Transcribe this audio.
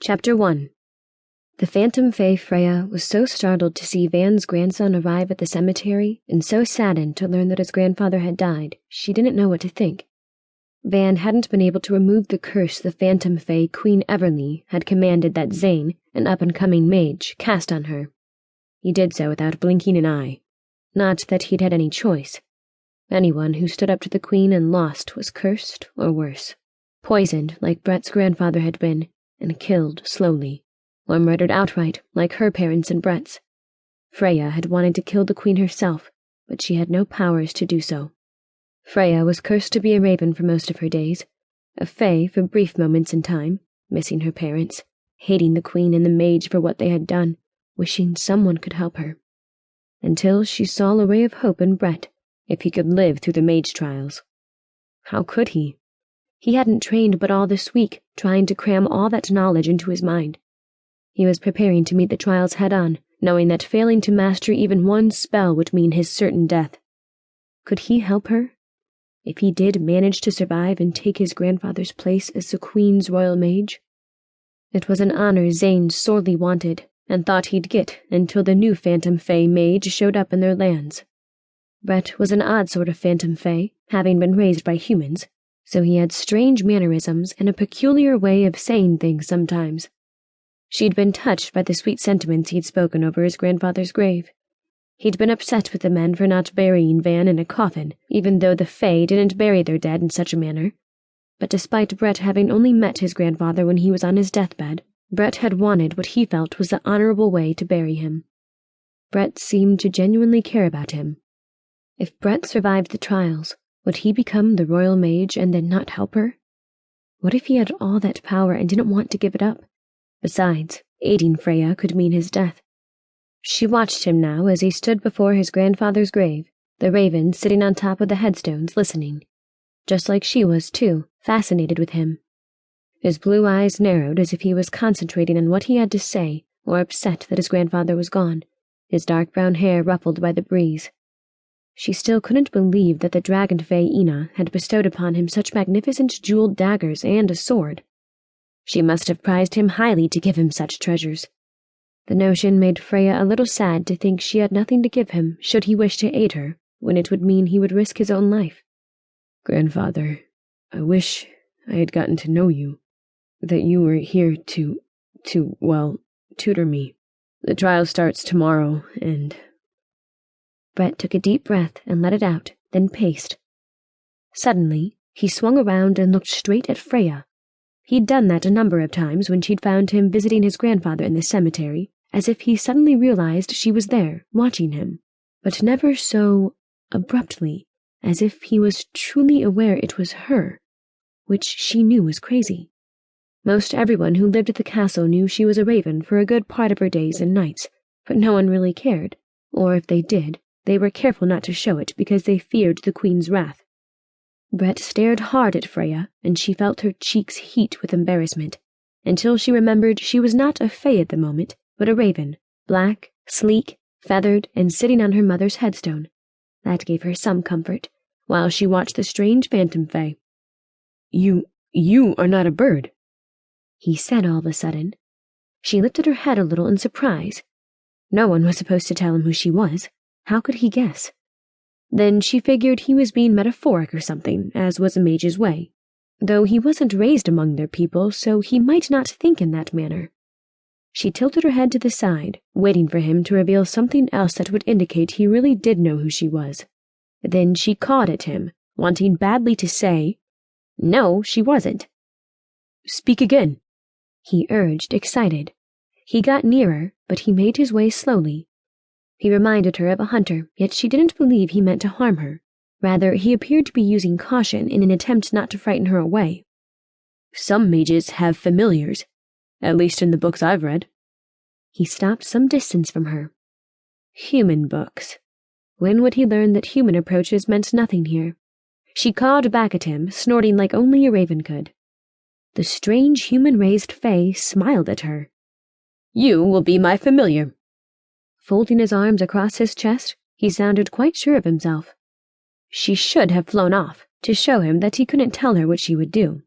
Chapter 1. The phantom fae Freya was so startled to see Van's grandson arrive at the cemetery and so saddened to learn that his grandfather had died, she didn't know what to think. Van hadn't been able to remove the curse the phantom fae Queen Everly had commanded that Zane, an up-and-coming mage, cast on her. He did so without blinking an eye. Not that he'd had any choice. Anyone who stood up to the Queen and lost was cursed or worse. Poisoned like Brett's grandfather had been, and killed slowly, or murdered outright like her parents and Brett's. Freya had wanted to kill the Queen herself, but she had no powers to do so. Freya was cursed to be a raven for most of her days, a fae for brief moments in time, missing her parents, hating the Queen and the mage for what they had done, wishing someone could help her. Until she saw a ray of hope in Brett, if he could live through the mage trials. How could he? He hadn't trained but all this week, trying to cram all that knowledge into his mind. He was preparing to meet the trials head-on, knowing that failing to master even one spell would mean his certain death. Could he help her? If he did manage to survive and take his grandfather's place as the Queen's royal mage? It was an honor Zane sorely wanted, and thought he'd get until the new phantom fae mage showed up in their lands. Brett was an odd sort of phantom fae, having been raised by humans, so he had strange mannerisms and a peculiar way of saying things sometimes. She'd been touched by the sweet sentiments he'd spoken over his grandfather's grave. He'd been upset with the men for not burying Van in a coffin, even though the fae didn't bury their dead in such a manner. But despite Brett having only met his grandfather when he was on his deathbed, Brett had wanted what he felt was the honorable way to bury him. Brett seemed to genuinely care about him. If Brett survived the trials, would he become the royal mage and then not help her? What if he had all that power and didn't want to give it up? Besides, aiding Freya could mean his death. She watched him now as he stood before his grandfather's grave, the raven sitting on top of the headstones listening. Just like she was, too, fascinated with him. His blue eyes narrowed as if he was concentrating on what he had to say, or upset that his grandfather was gone, his dark brown hair ruffled by the breeze. She still couldn't believe that the dragon fae Ina had bestowed upon him such magnificent jeweled daggers and a sword. She must have prized him highly to give him such treasures. The notion made Freya a little sad to think she had nothing to give him should he wish to aid her, when it would mean he would risk his own life. Grandfather, I wish I had gotten to know you, that you were here to tutor me. The trial starts tomorrow, and... Brett took a deep breath and let it out, then paced. Suddenly, he swung around and looked straight at Freya. He'd done that a number of times when she'd found him visiting his grandfather in the cemetery, as if he suddenly realized she was there, watching him, but never so abruptly, as if he was truly aware it was her, which she knew was crazy. Most everyone who lived at the castle knew she was a raven for a good part of her days and nights, but no one really cared, or if they did, they were careful not to show it because they feared the Queen's wrath. Brett stared hard at Freya, and she felt her cheeks heat with embarrassment, until she remembered she was not a fae at the moment, but a raven, black, sleek, feathered, and sitting on her mother's headstone. That gave her some comfort, while she watched the strange phantom fae. You are not a bird, he said all of a sudden. She lifted her head a little in surprise. No one was supposed to tell him who she was. How could he guess? Then she figured he was being metaphoric or something, as was a mage's way, though he wasn't raised among their people, so he might not think in that manner. She tilted her head to the side, waiting for him to reveal something else that would indicate he really did know who she was. Then she cawed at him, wanting badly to say, "No, she wasn't." "Speak again," he urged, excited. He got nearer, but he made his way slowly. He reminded her of a hunter, yet she didn't believe he meant to harm her. Rather, he appeared to be using caution in an attempt not to frighten her away. "Some mages have familiars, at least in the books I've read." He stopped some distance from her. Human books. When would he learn that human approaches meant nothing here? She cawed back at him, snorting like only a raven could. The strange human-raised fae smiled at her. "You will be my familiar." Folding his arms across his chest, he sounded quite sure of himself. She should have flown off, to show him that he couldn't tell her what she would do.